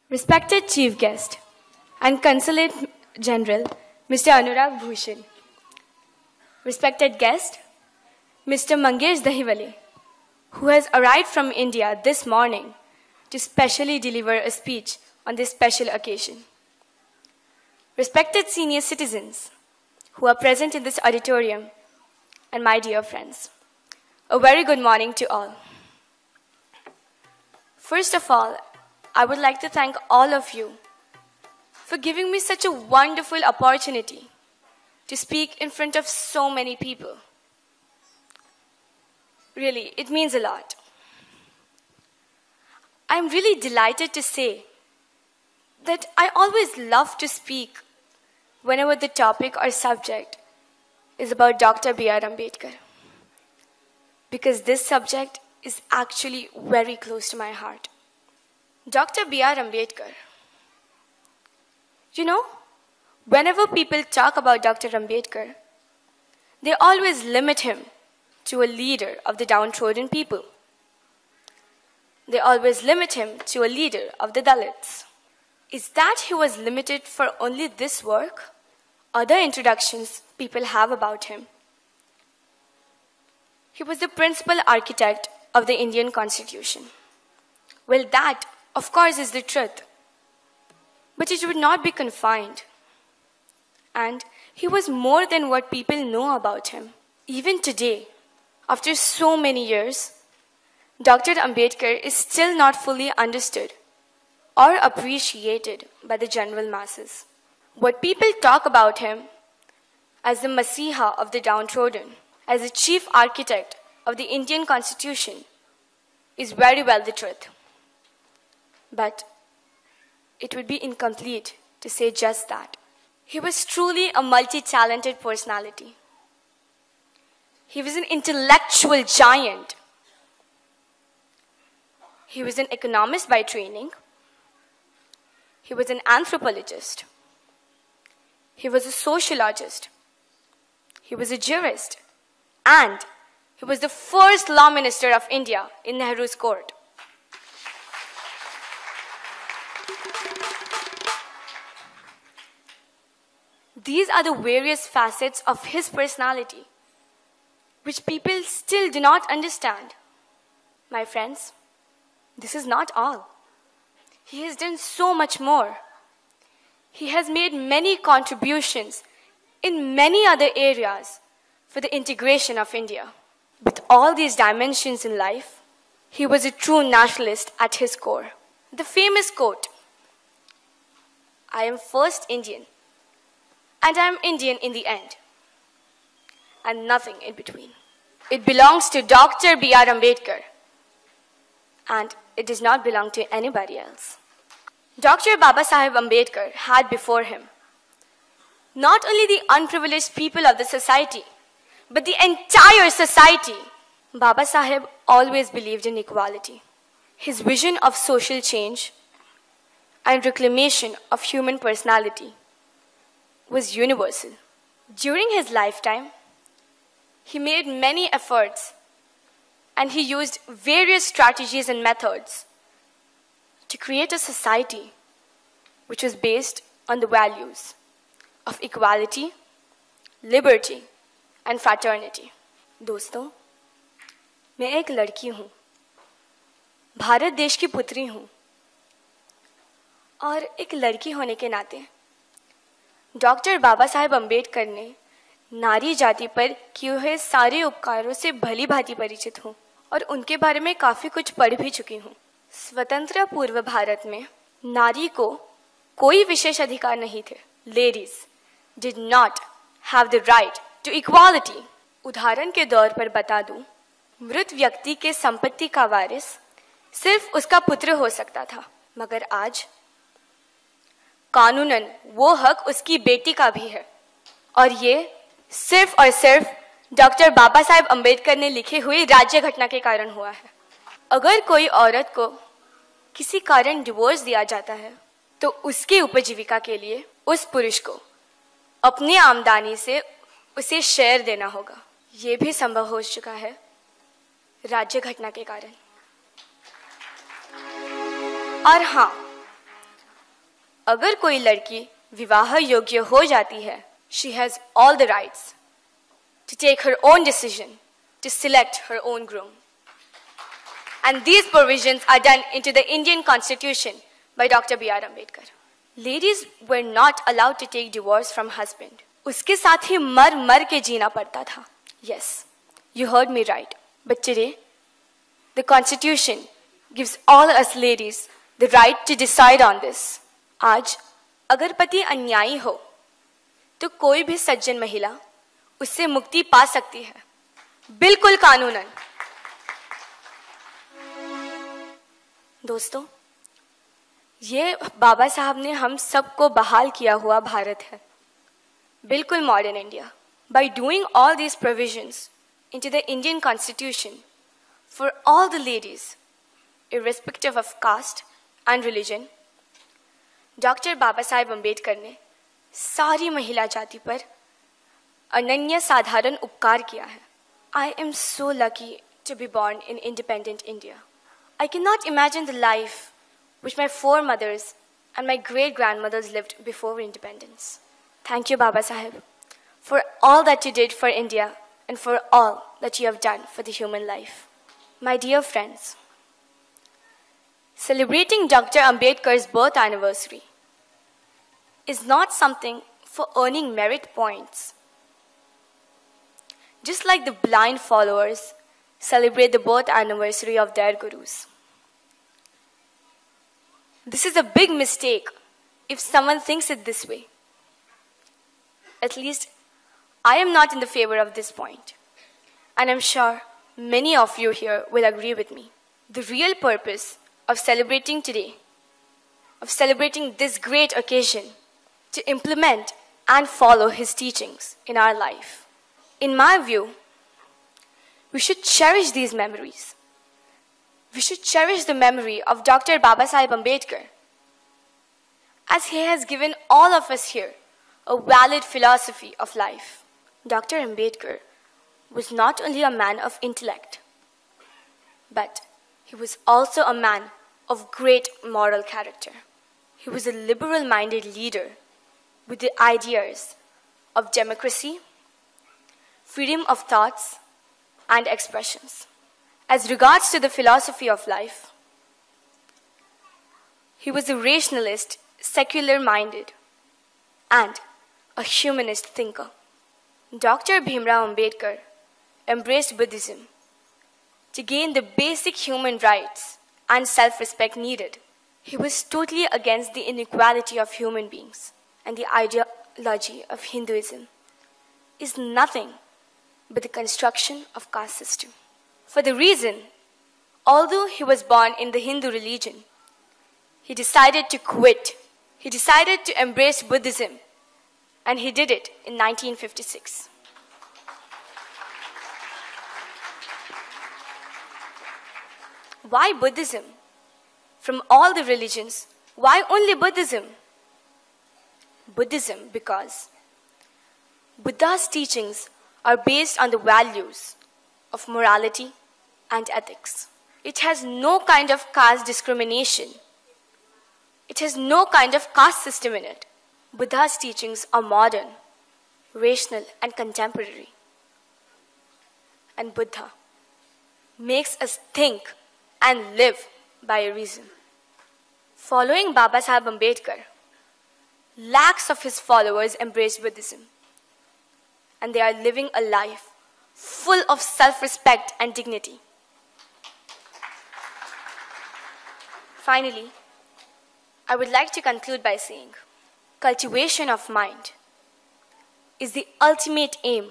Respected Chief Guest and Consulate General, Mr. Anurag Bhushan. Respected guest, Mr. Mangesh Dahiwale, who has arrived from India this morning to specially deliver a speech on this special occasion. Respected senior citizens who are present in this auditorium, and my dear friends, a very good morning to all. First of all, I would like to thank all of you for giving me such a wonderful opportunity to speak in front of so many people. Really, it means a lot. I'm really delighted to say that I always love to speak whenever the topic or subject is about Dr. B.R. Ambedkar, because this subject is actually very close to my heart. Dr. B.R. Ambedkar. You know, whenever people talk about Dr. Ambedkar, they always limit him to a leader of the downtrodden people. They always limit him to a leader of the Dalits. Is that he was limited for only this work? Other introductions people have about him. He was the principal architect of the Indian Constitution. Well, that, of course, is the truth. But it would not be confined. And he was more than what people know about him. Even today, after so many years, Dr. Ambedkar is still not fully understood or appreciated by the general masses. What people talk about him as the Masiha of the downtrodden, as the chief architect of the Indian Constitution, is very well the truth. But it would be incomplete to say just that. He was truly a multi-talented personality. He was an intellectual giant. He was an economist by training. He was an anthropologist. He was a sociologist. He was a jurist. And he was the first law minister of India in Nehru's court. These are the various facets of his personality, which people still do not understand. My friends, this is not all. He has done so much more. He has made many contributions in many other areas for the integration of India. With all these dimensions in life, he was a true nationalist at his core. The famous quote, "I am first Indian, and I am Indian in the end, and nothing in between." It belongs to Dr. B.R. Ambedkar, and it does not belong to anybody else. Dr. Babasaheb Ambedkar had before him not only the unprivileged people of the society, but the entire society. Babasaheb always believed in equality. His vision of social change and reclamation of human personality was universal. During his lifetime, he made many efforts and he used various strategies and methods to create a society which was based on the values of equality, liberty, and fraternity. दोस्तों, मैं एक लड़की हूँ, भारत देश की पुत्री हूँ, और एक लड़की होने के नाते डॉक्टर बाबा साहेब अम्बेडकर ने नारी जाति पर किए हुए सारे उपकारों से भली भांति परिचित हूँ और उनके बारे में काफ़ी कुछ पढ़ भी चुकी हूँ। स्वतंत्र पूर्व भारत में नारी को कोई विशेष अधिकार नहीं थे। Ladies did not have the right to equality. उदाहरण के तौर पर बता दूं, मृत व्यक्ति के संपत्ति का वारिस सिर्फ उसका पुत्र हो सकता था, मगर आज कानूनन वो हक उसकी बेटी का भी है, और ये सिर्फ और सिर्फ डॉक्टर बाबा साहेब अम्बेडकर ने लिखी हुई राज्य घटना के कारण हुआ है। अगर कोई औरत को किसी कारण डिवोर्स दिया जाता है, तो उसकी उपजीविका के लिए उस पुरुष को अपनी आमदनी से उसे शेयर देना होगा। ये भी संभव हो चुका है राज्य घटना के कारण। और हाँ, अगर कोई लड़की विवाह योग्य हो जाती है, she has all the rights to take her own decision to select her own groom. And these provisions are done into the Indian Constitution by Dr. B.R. Ambedkar. Ladies were not allowed to take divorce from husband. उसके साथ ही मर के जीना पड़ता था. Yes, you heard me right. But today, the Constitution gives all us ladies the right to decide on this. आज अगर पति अन्यायी हो, तो कोई भी सज्जन महिला उससे मुक्ति पा सकती है, बिल्कुल कानूनन. दोस्तों, ये बाबा साहब ने हम सबको बहाल किया हुआ भारत है, बिल्कुल modern India. By doing all these provisions into the Indian Constitution for all the ladies, irrespective of caste and religion, doctor Baba Saheb Ambedkar ने सारी महिला जाति पर अनन्य साधारण उपकार किया है. I am so lucky to be born in independent India. I cannot imagine the life which my foremothers and my great-grandmothers lived before independence. Thank you, Baba Saheb, for all that you did for India and for all that you have done for the human life. My dear friends, celebrating Dr. Ambedkar's birth anniversary is not something for earning merit points. Just like the blind followers celebrate the birth anniversary of their gurus. This is a big mistake if someone thinks it this way. At least, I am not in the favor of this point, and I'm sure many of you here will agree with me. The real purpose of celebrating today, of celebrating this great occasion, to implement and follow his teachings in our life. In my view, we should cherish these memories. We should cherish the memory of Dr. Baba Saheb Ambedkar, as he has given all of us here a valid philosophy of life. Dr. Ambedkar was not only a man of intellect, but he was also a man of great moral character. He was a liberal-minded leader with the ideas of democracy, freedom of thoughts and expressions. As regards to the philosophy of life, he was a rationalist, secular-minded, and a humanist thinker. Dr. Bhimrao Ambedkar embraced Buddhism to gain the basic human rights and self-respect needed. He was totally against the inequality of human beings, and the ideology of Hinduism is nothing but the construction of caste system. For the reason, although he was born in the Hindu religion, he decided to quit. He decided to embrace Buddhism, and he did it in 1956. Why Buddhism? From all the religions, why only Buddhism? Buddhism because Buddha's teachings are based on the values of morality and ethics. It has no kind of caste discrimination. It has no kind of caste system in it. Buddha's teachings are modern, rational, and contemporary. And Buddha makes us think and live by a reason. Following Baba Saheb Ambedkar, lakhs of his followers embrace Buddhism, and they are living a life full of self-respect and dignity. Finally, I would like to conclude by saying, cultivation of mind is the ultimate aim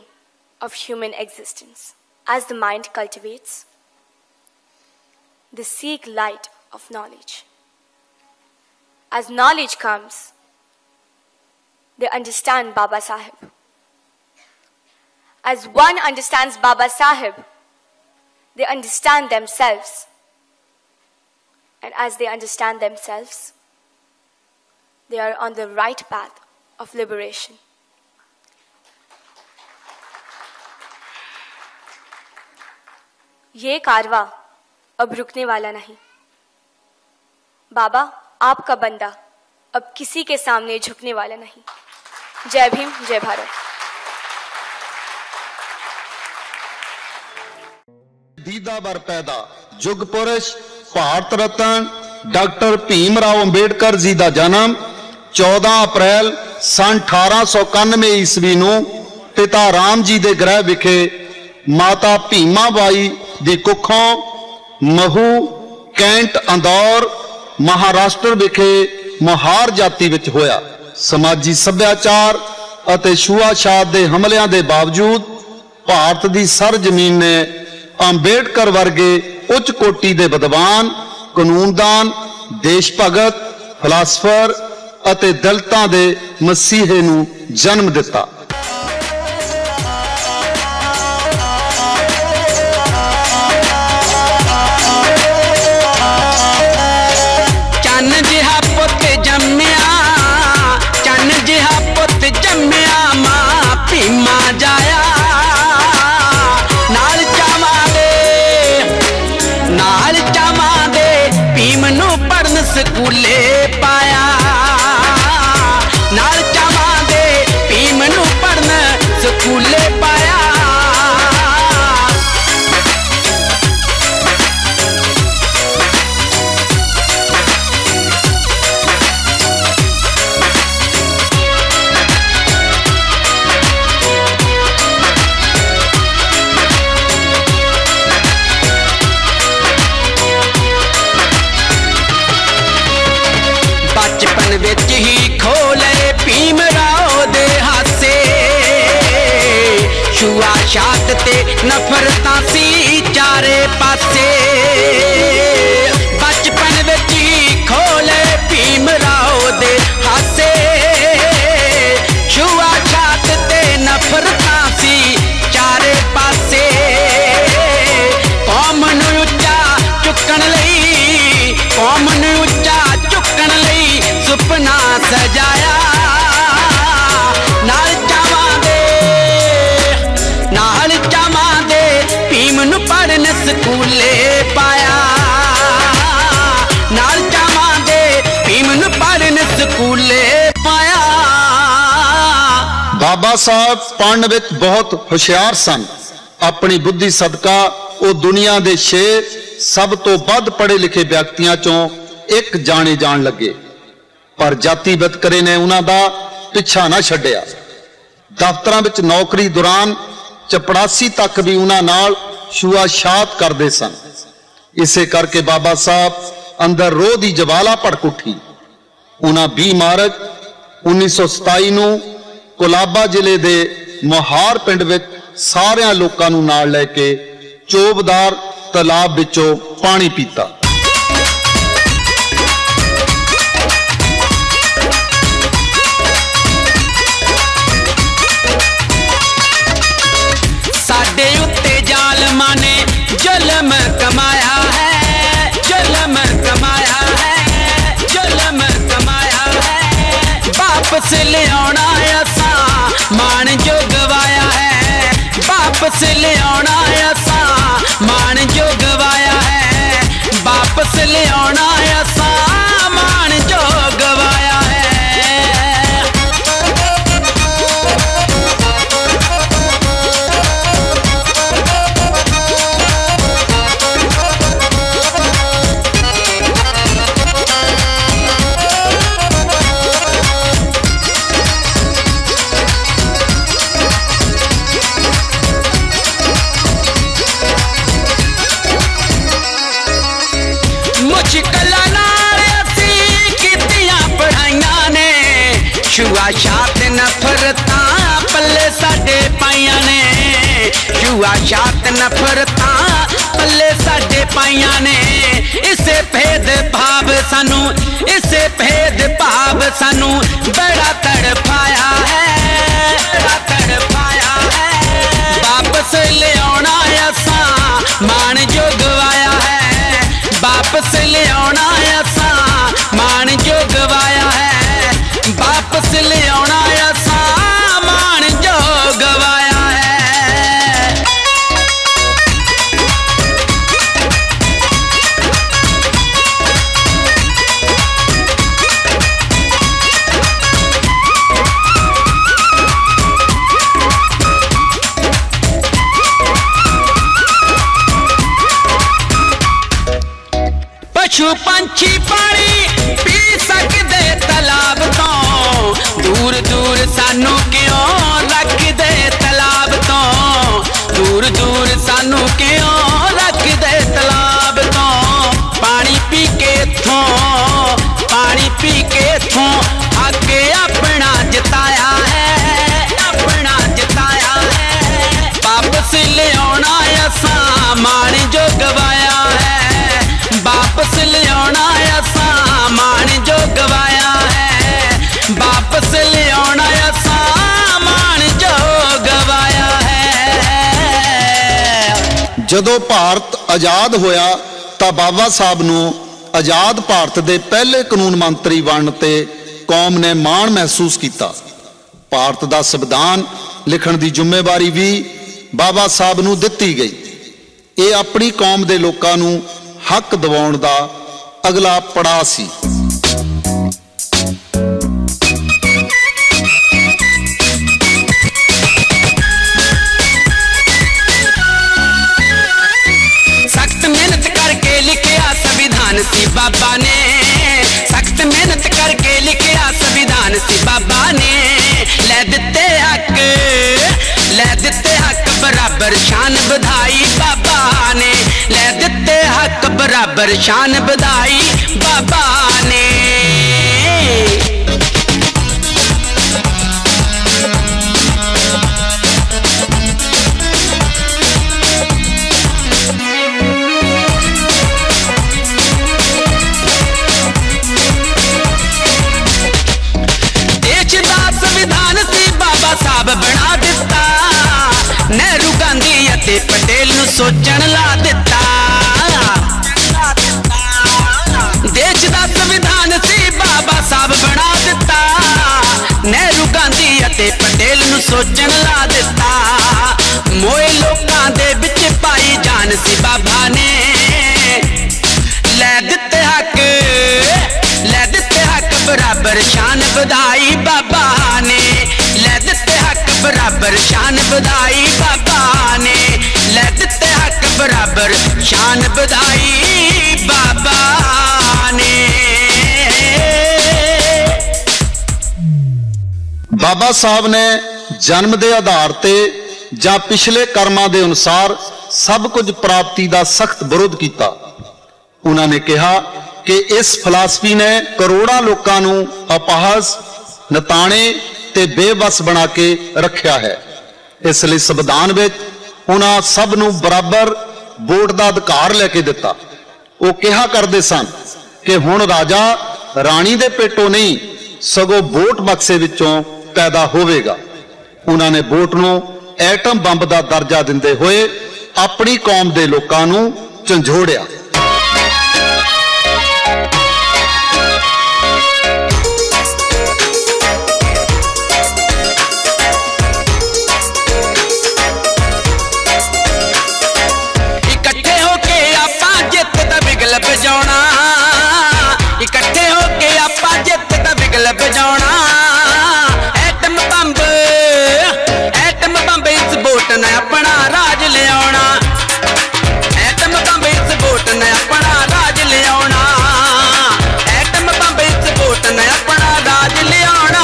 of human existence. As the mind cultivates, they seek light of knowledge. As knowledge comes, they understand Baba Saheb. As one understands Baba Saheb, they understand themselves. And as they understand themselves, they are on the right path of liberation. ये कारवा अब रुकने वाला नहीं. बाबा आपका बंदा अब किसी के सामने झुकने वाला नहीं। जय भीम, जय भारत। दीदा बर पैदा जुग पुरुष भारत रत्न डॉक्टर भीमराव अंबेडकर जी का जन्म 14 अप्रैल सन 1891 ईस्वी ਨੂੰ पिता राम जी के गृह विखे माता भीमा बाई ਦੀ ਕੁੱਖੋਂ महू कैंट अंदौर महाराष्ट्र विखे मोहार जाति विच होया। समाजी सभ्याचार ਅਤੇ ਛੂਆਛਾਤ ਦੇ ਹਮਲਿਆਂ ਦੇ ਬਾਵਜੂਦ ਭਾਰਤ ਦੀ ਸਰ ਜ਼ਮੀਨ ਨੇ ਅੰਬੇਡਕਰ ਵਰਗੇ ਉੱਚ ਕੋਟੀ ਦੇ ਵਿਦਵਾਨ, ਕਾਨੂੰਨਦਾਨ, ਦੇਸ਼ ਭਗਤ, ਫਿਲਾਸਫਰ ਅਤੇ ਦਲਿਤਾਂ ਦੇ ਮਸੀਹੇ ਨੂੰ ਜਨਮ ਦਿੱਤਾ। ਸਕੂਲੇ ਪਾਇਆ ਨਾਲ ਚਾਵਾਂ ਦੇ ਭੀਮ ਨੂੰ ਪੜਨ ਸਕੂਲੇ ਪਾਇਆ। बचपन विच ही खोले भीम राव दे हासे छुआछात ते नफरतां सी चारे पासे। बचपन विच ही खोले भीम राव दे हासे छुआछात ते नफरतां सी चारे पासे। कौम नूं उच्चा चुकण लई कौम नूं उच्चा चुकण लई सुपना सजाया नाल चावां दे भीम नूं पढ़न स्कूले पाया नाल चावां दे भीम नूं पढ़न स्कूले पाया। बाबा साहब पढ़न विच बहुत होशियार सन। अपनी बुद्धि सदका वो दुनिया के 6 सब तो वध पढ़े लिखे व्यक्तियों चों एक जाने जान लगे, पर जाति वितकरे ने उन्हां दा पिछा ना छड्डिया। दफ्तरां विच नौकरी दौरान चपड़ासी तक भी उन्हां नाल छूआछात करदे सन। इसे करके बाबा साहब अंदर रोह दी जवाला भड़क उठी। उन्हां 20 मार्च 1927 नूं कोलाबा जिले दे मोहार पिंड विच सारियां लोकां नूं नाल लैके चोबदार तलाब विचों पानी पीता। साडे उत्ते जालमां ने जुल्म कमाया है, जुल्म कमाया है, जुल्म कमाया है। वापस लियाना असां मान जो गवाया है, वापस लियाना असां मान जो गवाया है, वापस लियाना असां मान जो गवाया है। छुआछात नफरतां पल्ले साडे पाइयां ने, छुआछात नफरतां पल्ले साडे पाइयां ने। इसे भेद भाव सानू, इसे भेद भाव सानू बड़ा तड़पाया है, बड़ा तड़पाया है। वापस लियाना असां मान जो गवाया है, वापस लियाना असां मान जो गवाया है, वापस लियाना असां मान जो गवाया है। पशु पंछी पानी पी सकते तलाब तो, दूर दूर सानू क्यों रखदे तलाब तो, दूर दूर सानू क्यों रखदे तलाब तो। पानी पी के थों, पानी पी के थों आगे अपना जताया है, अपना जताया है। वापस ले आना असा मान जो गवाया है, वापस ले आना असा मान जो गवाया है, वापस ले आना असा मान जो गवाया है। जदों भारत आजाद होया ਤਾਂ ਬਾਬਾ ਸਾਹਿਬ ਨੂੰ आजाद भारत के पहले कानून मंत्री बनने ते कौम ने माण महसूस किया। भारत का संविधान लिखण की जिम्मेवारी भी बाबा साहब नूं दिती गई। ये अपनी कौम के लोगों नूं हक दिवाउण दा अगला पड़ाव सी। सी बाबा ने सख्त मेहनत करके लिखिया संविधान सी बाबा ने, ले दिते हक बराबर शान बधाई बाबा ने, ले दिते हक बराबर शान बधाई बाबा ने। साहब बना दिता, नेहरू गांधी अते पटेल नूं सोचण ला दिता। देश दा संविधान सी बाबा साहब बना दिता, नेहरू गांधी अते पटेल नूं सोचण ला दिता। मोए लोकां दे विच पाई जान सी बाबा ने, लै दिते हक बराबर शान बधाई बाबा ने, लै दिते हक बराबर शान बधाई बाबा ने, लै दिते हक बराबर शान बधाई बाबा ने। बाबा साहब ने जन्म के आधार ते जां पिछले कर्मां दे अनुसार सब कुछ प्राप्ति का सख्त विरोध किया। उन्होंने कहा कि इस फिलासफी ने करोड़ों लोगों नूं अपहास, नताने ते बेबस बना के रखा है। इसलिए संविधान विच उन्हां सब नूं बराबर वोट का अधिकार लेके दिता। वो कहा करते सन कि हुण राजा राणी दे पेटों नहीं सगों वोट बक्से विचों पैदा होवेगा। उन्होंने वोट नूं एटम बंब का दर्जा दिंदे होए अपनी कौम के लोगों नूं झंझोड़िया। बजाउणा इकट्ठे होके आपां जित दा बिगल बजाउणा। एटम बंब इस वोट ने अपना राज लियाउणा, एटम बंब इस वोट ने अपना राज लियाउणा, एटम बंब इस वोट ने अपना राज लियाउणा।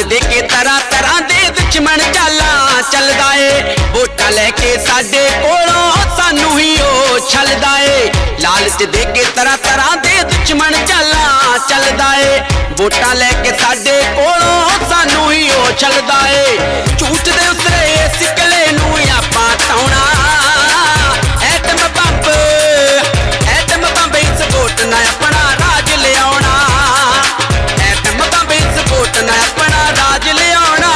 देके तरह तरह दे दुश्मन चाला चलदा है, वोटां लेके साडे कोलों सानू ही ओ छलदा है। लालच देके तरह तरह दे दुश्मन चाला चलदा है, वोटां लेके साडे कोलों सानू ही ओ छलदा है। झूठ दे उतरे सिकले नूं आपां ताउणा, एटम बंब इस वोट ने अपना राज लियाउणा, एटम बंब इस वोट ने अपना राज लियाउणा।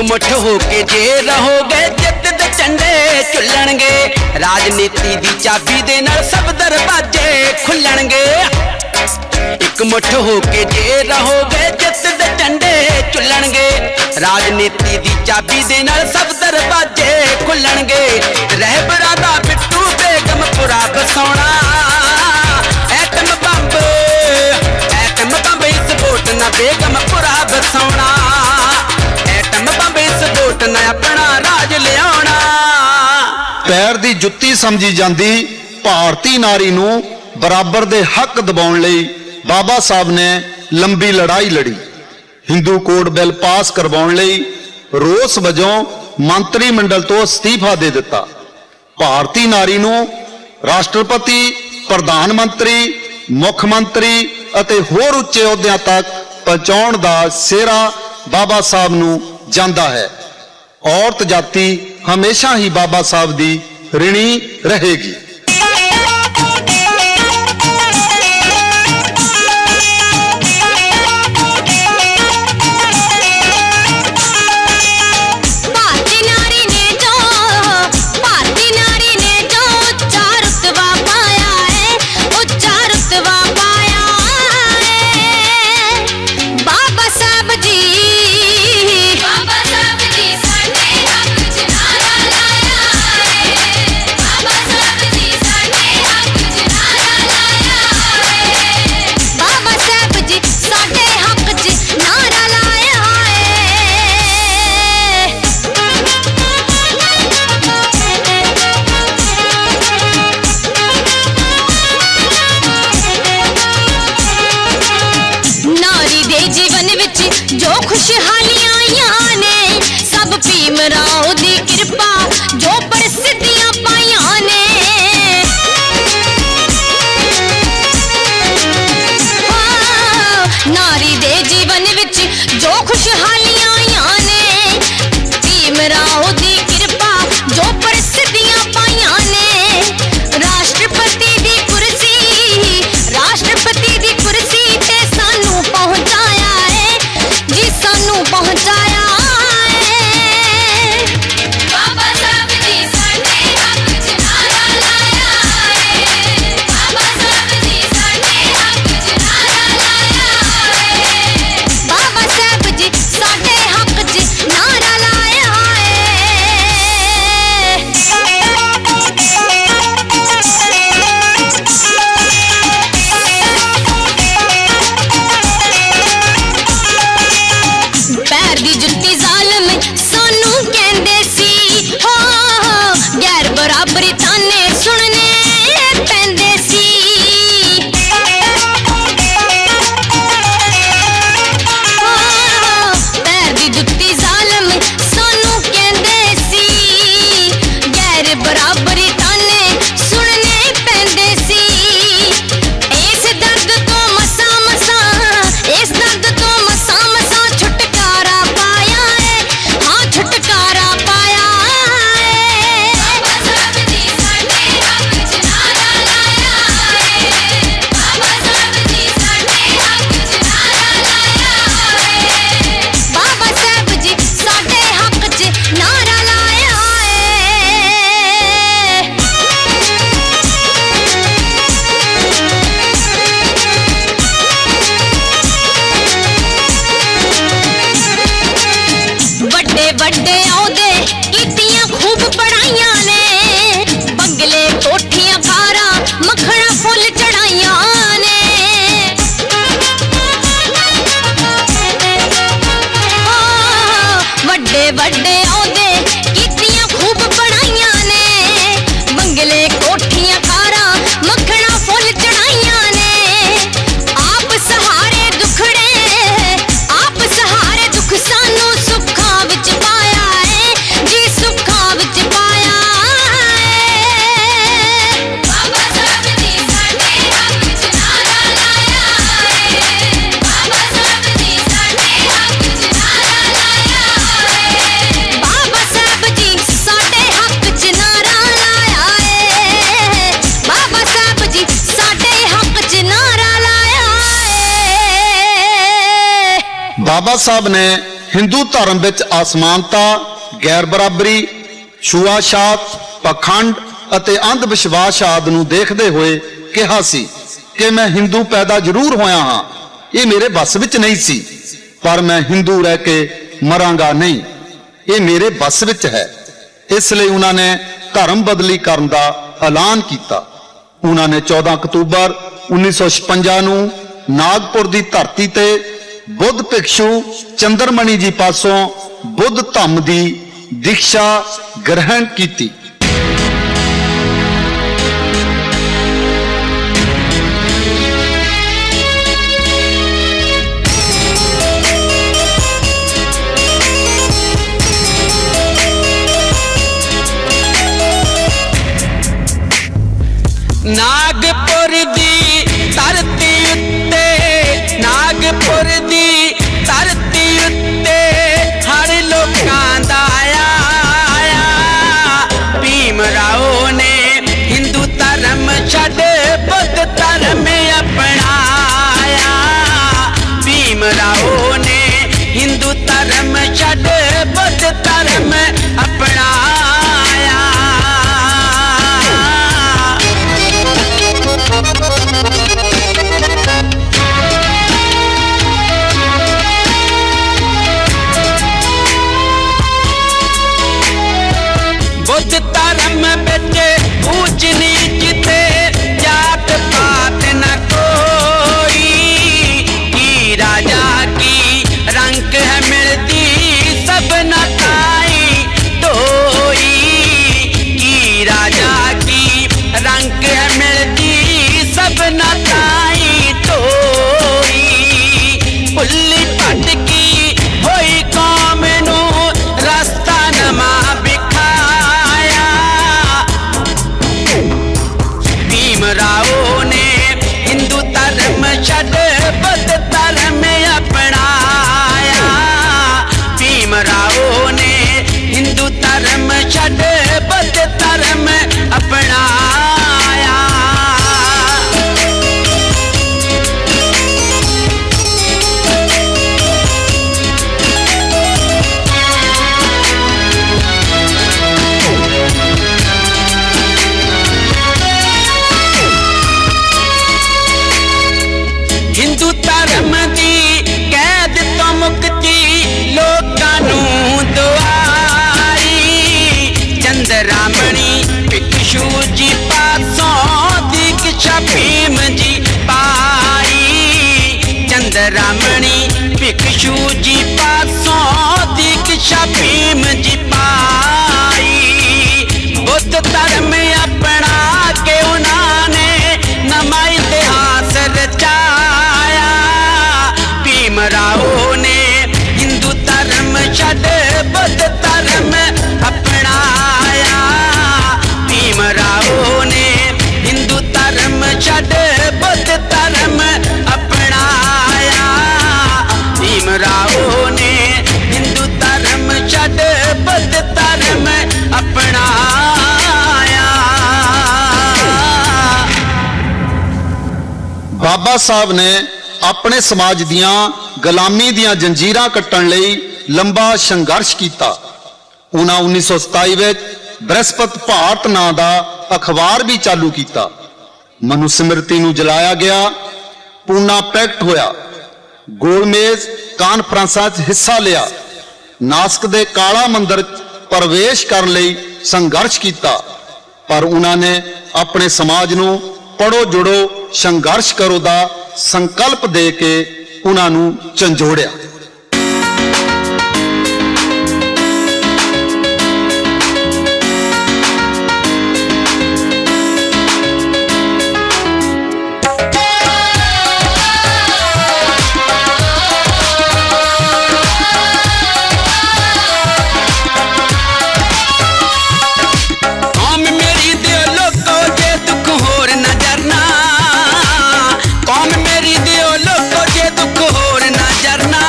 एक मुठ होके जे रहोगे जित दे झंडे झुलणगे राजनीति दी चाबी दे नाल सब दरवाजे खुलणगे एक मुठ होके जे रहोगे जित दे झंडे झुलणगे राजनीति दी चाबी दे नाल सब दरवाजे खुलणगे रहबरा दा बिट्टू बेगमपुरा बसौना एटम बंब इस वोट ना बेगमपुरा बसौना एटम बंब इस वोट ना अपना राज लियाना पैर दी जुत्ती समझी जाती भारती नारी नूं बराबर दे हक दबाउण लई बाबा साहब ने लंबी लड़ाई लड़ी हिंदू कोड बिल पास करवाउण लई रोस वजों मंत्री मंडल तो अस्तीफा दे दिता भारती नारी नूं राष्ट्रपति प्रधानमंत्री मुख्यमंत्री अते होर उच्चे अहुदियां तक पहुंचाउण दा सेहरा बाबा साहब नूं जांदा है औरत जाति हमेशा ही बाबा साहब दी ऋणी रहेगी। बाबा साहब ने हिंदू धर्म विच असमानता, गैर बराबरी, छुआछात, पखंड ਅਤੇ अंध विश्वास आदि ਨੂੰ देखते हुए कहा सी कि मैं हिंदू पैदा जरूर होया हाँ, ये मेरे बस विच नहीं सी, पर मैं हिंदू रह के मरांगा नहीं, ये मेरे बस विच है। इसलिए उन्होंने धर्म बदली करने का ऐलान किया। उन्होंने 14 अक्तूबर 1956 ਨੂੰ नागपुर की धरती ते बुद्ध भिक्षु चंद्रमणि जी पासों बुद्ध धम्म की दीक्षा ग्रहण की। नागपुर दी धरती उत्ते, नागपुर दी धरती उत्ते हर लोकां दा आया। भीम राव ने हिंदू धर्म छड्ड बुद्ध धर्म अपनाया। भीम राव ने हिंदू धर्म छड्ड बुद्ध धर्म अपनाया। बुद्ध धर्म बिच ऊंच नीच ते जात पात न कोई, की राजा की रंग है मिलती सब न ताई टोई, की राजा की रंग है मिलती सब न ताई टोई। पुल्ली भटकी होई कौम नू रास्ता नमा बिखाया। भीम राव ने हिंदू धर्म छड्ड बुद्ध धर्म अपनाया। भीम राव ने हिंदू धर्म छड्ड बुद्ध धर्म अपनाया। हिंदू धर्म दी कैद तो मुक्ति लोकां नूं दुआई। चंद्रमणि भिक्षु जी पासों दीक्षा भीम जी पाई। चंद्रमणि भिक्षु जी पासों दीक्षा भीम जी पाई। बुद्ध धर्म अपना के उन्होंने नवा इतिहास रचाया। भीम राव ने हिंदू धर्म छड्ड बुद्ध धर्म अपनाया। भीम राव ने हिंदू धर्म छड्ड बुद्ध धर्म अपनाया। भीम राव ने हिंदू धर्म छड्ड बुद्ध धर्म अपनाया। बाबा साहब ने अपने समाज दियां गुलामी दियां जंजीरां कट्टण लई लंबा संघर्ष किया। उन्हां 1927 विच बृहस्पति भारत नां दा अखबार भी चालू किया। मनुस्मृति नूं जलाया गया, पूना पैक्ट होया, गोलमेज कानफ्रेंसां च हिस्सा लिया, नासक दे काला मंदिर प्रवेश करने लई संघर्ष किया। पर उन्होंने अपने समाज नूं पढ़ो जुड़ो संघर्ष करो दा संकल्प दे के उन्होंने झंझोड़िया। कौम मेरी दियो लोको जे दुख होर ना जरना।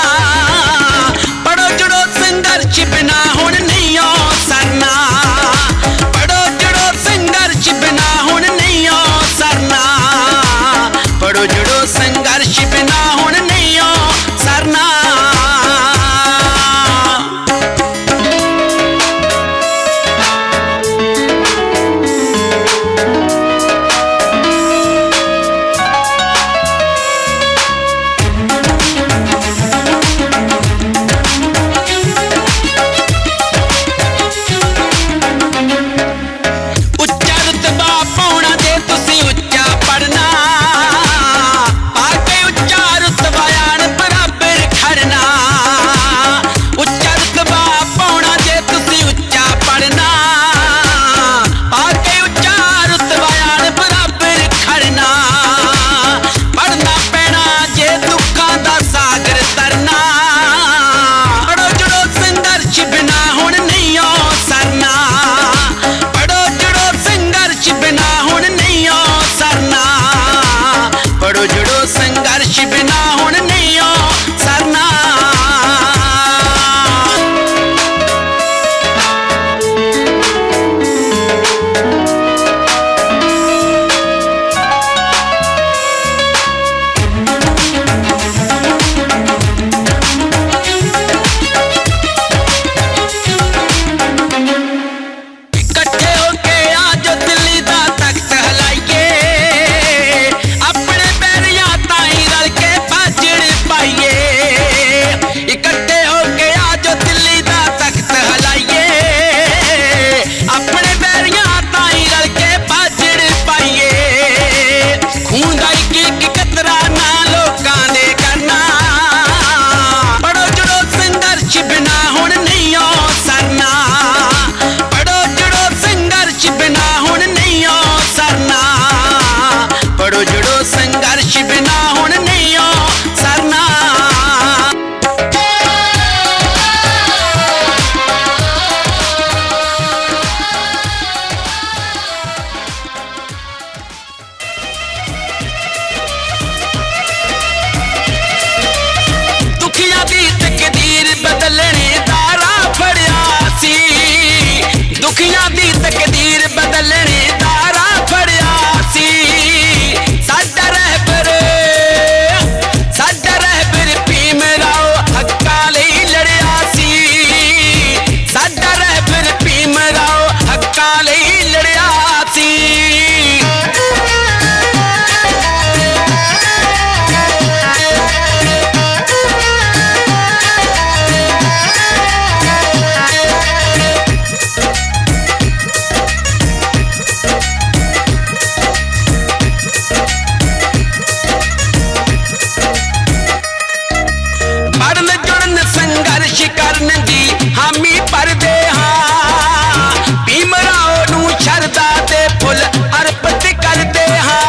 संघर्ष करने दी हामी भरदे हाँ भीमराव नूं शरदा दे फुल अर्पित करदे हाँ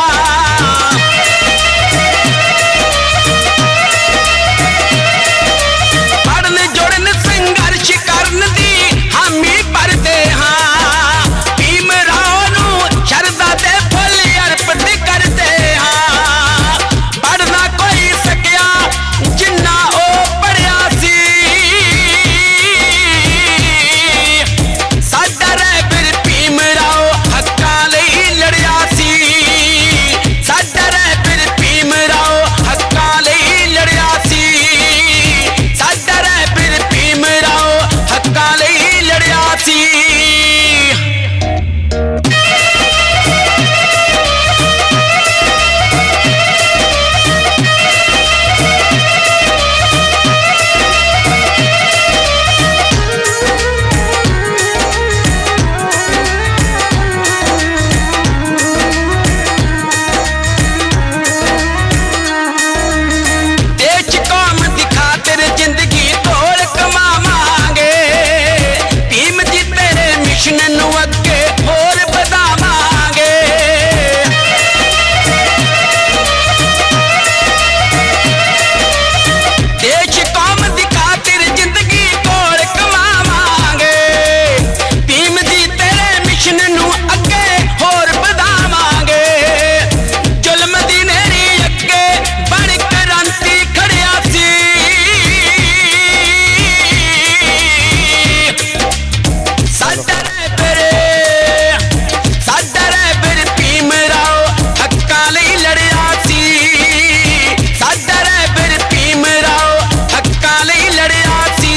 पढ़न जुड़न संघर्ष करने दी हामी भरदे हाँ भीमराव नूं शरदा दे फुल अर्पित करदे हाँ पढ़ना कोई सकिया जिन्ना ओ पढ़िया सी साडा रहबर भीमराव हक्कां लई लड़िया सी साडा रहबर भीमराव हक्कां लई लड़िया सी साडा रहबर भीमराव हक्कां लई लड़िया सी देश कौम दी खातिर जिंदगी तोड़ कमावांगे भीम जी तेरे मिशन नूं अगे होर बढ़ावांगे देश कौम दी खातिर जिंदगी तोड़ कमावांगे भीम जी तेरे मिशन नूं अगे होर बढ़ावांगे जुल्म दी नेरी अगे बण क्रांति खड़िया सी साडा रहबर भीमराव हक्कां लई लड़िया सी साडा रहबर भीमराव हक्कां लई लड़िया सी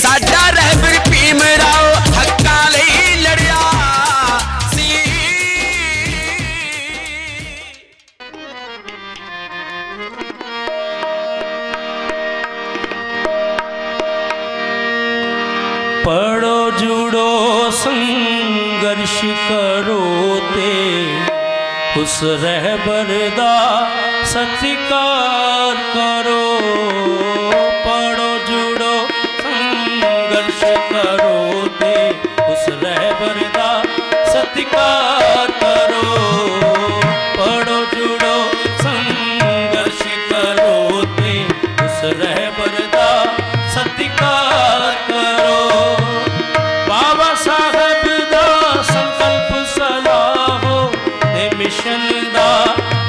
साडा रहबर भीमराव हक्कां लई लड़िया सी पढ़ो जुड़ो संघर्ष करो ते उस रहबर दा सत्कार करो पढ़ो जुड़ो संघर्ष करो ते उस रहबर दा सत्कार करो पढ़ो जुड़ो संघर्ष करो ते उस रहबर दा सत्कार करो बाबा साहब दा संकल्प सलाहो ते मिशन दा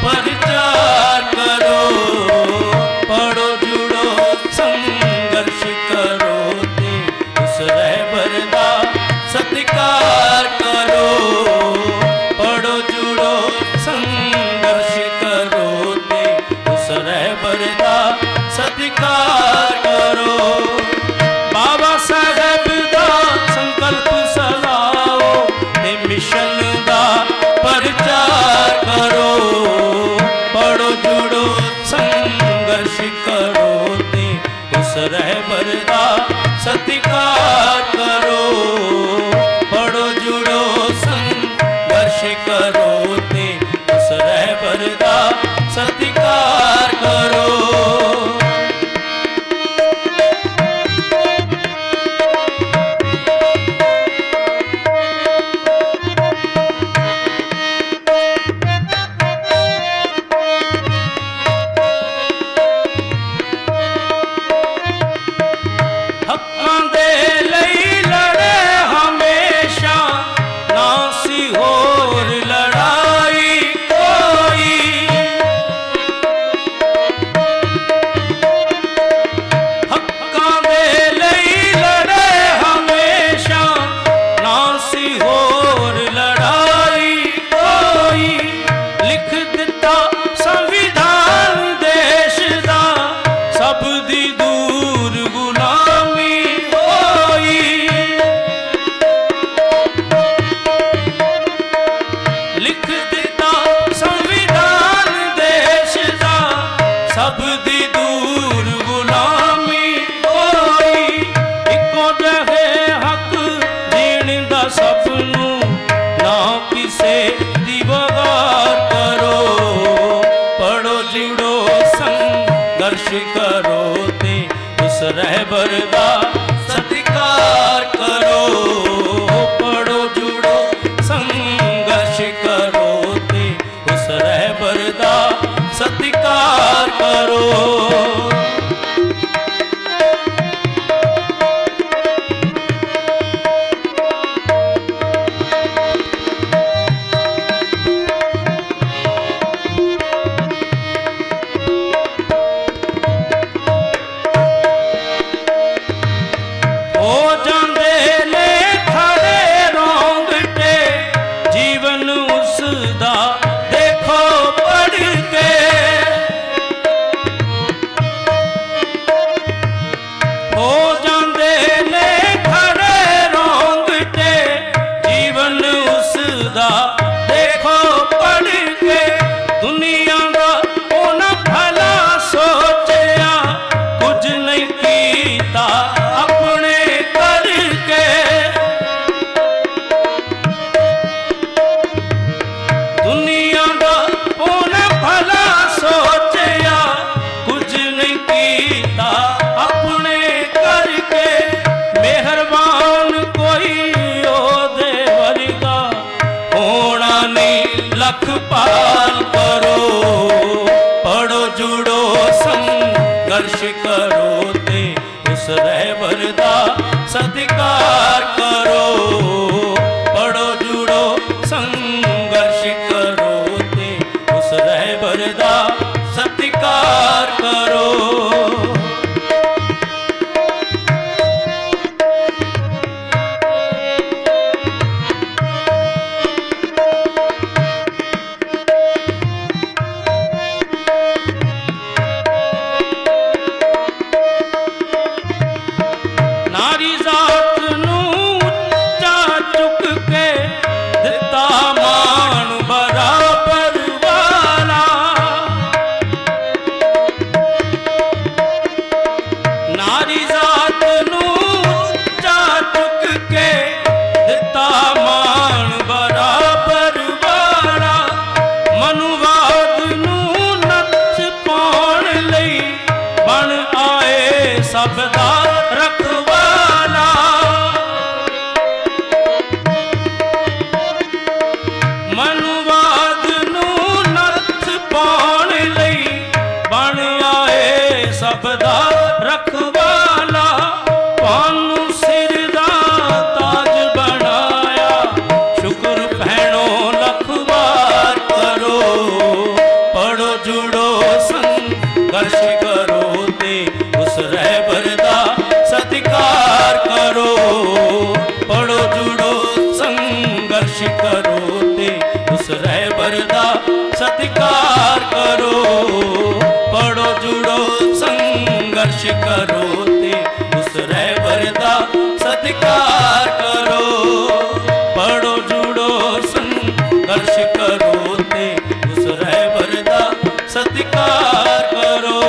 प्रचार करो पढ़ो जुड़ो संघर्ष करो ते उस रहबर दा सत्कार करो पढ़ो जुड़ो संघर्ष करो ते उस रहबर दा सत्कार करो बाबा साहब दा संकल्प सलाओ ते मिशन दा प्रचार करो पढ़ो जुड़ो संघर्ष करो ते उस रहबर दा सत्कार करो पढ़ो जुड़ो संघर्ष करो ते उस रहबर दा सत्कार करो हक्कां दे लई लड़े हमेशा ना सी होर लड़ाई कोई हक्कां दे लई लड़े हमेशा ना सी होर लड़ाई कोई लिख दिता संविधान देश दा सब दी दूर गुलामी होई लिख दिता संविधान देश दा सब दी दूर गुलामी होई इको जहे हक जीण दा सब नूं ना किसे दी वगार करो पढ़ो जुड़ो संघर्ष करो ते उस रहबर दा सत्कार करो, पढ़ो जुड़ो संघर्ष करो ते उस रहबर दा सत्कार करो। पाल करो, पढ़ो जुड़ो संघर्ष करो ते उस रहबर दा सत्कार करो, पढ़ो जुड़ो संघर्ष करो ते उस रहबर दा सत्कार करो। सबदा रखवाला मनुवाद नू नथ पाउण लई बण आए सबदा रखवाला, पानू सिर दा ताज बनाया शुक्र भैणो लखवार करो, पढ़ो जुड़ो संघर्ष करो ते उस रहबर दा सत्कार करो, पढ़ो जुड़ो संघर्ष करो ते उस रहबर दा सत्कार करो, पढ़ो जुड़ो संघर्ष करो ते उस रहबर दा सत्कार करो, पढ़ो जुड़ो संघर्ष करो ते उस रहबर दा सत्कार करो।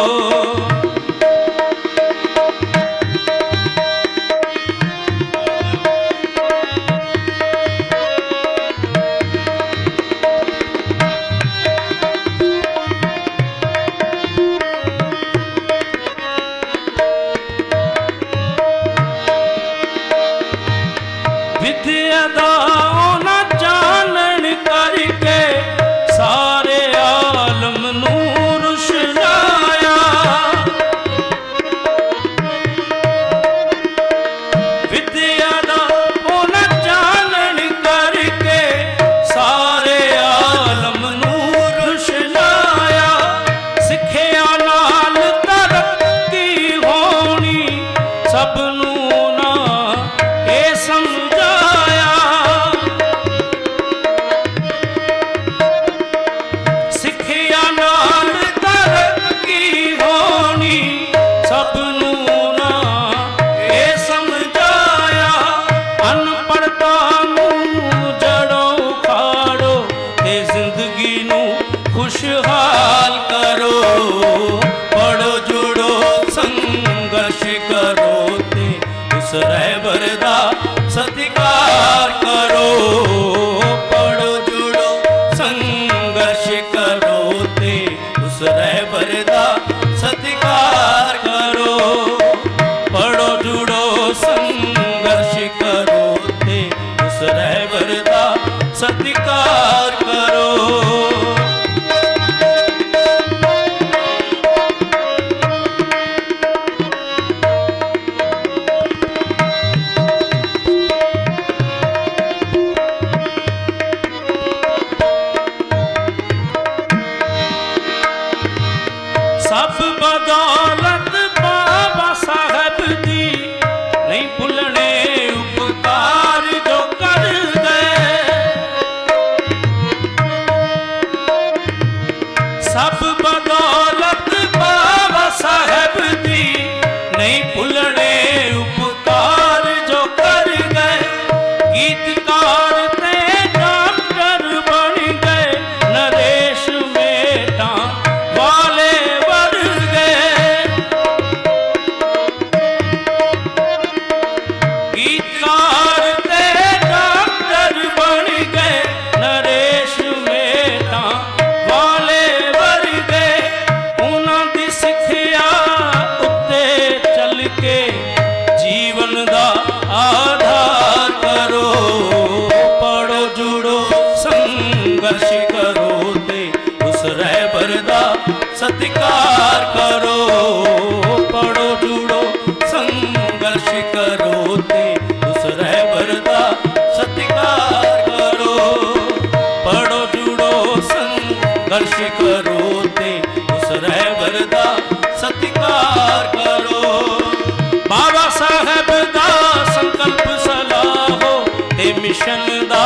मिशन दा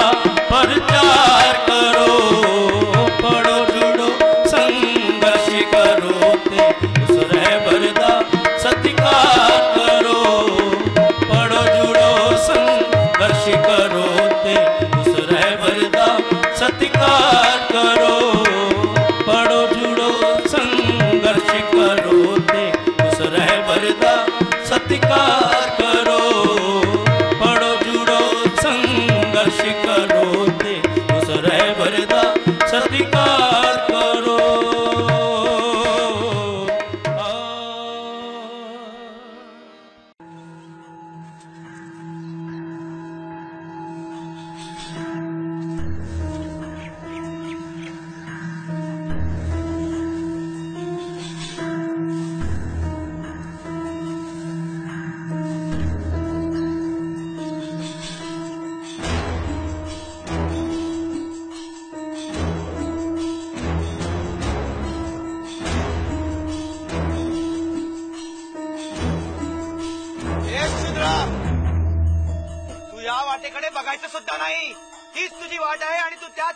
प्रचार करो, पढ़ो जुड़ो संघर्ष करो ते उस रहबर दा सत्कार करो, पढ़ो जुड़ो संघर्ष करो ते उस रहबर दा सत्कार करो, पढ़ो जुड़ो संघर्ष करो ते उस रहबर दा सत्कार करो, पढ़ो जुड़ो संघर्ष करो ते उस रहबर दा सत्कार करो। तू या वाटेकडे बघायचं सुद्धा नाही, तीच तुझी वाट आहे आणि तू त्याच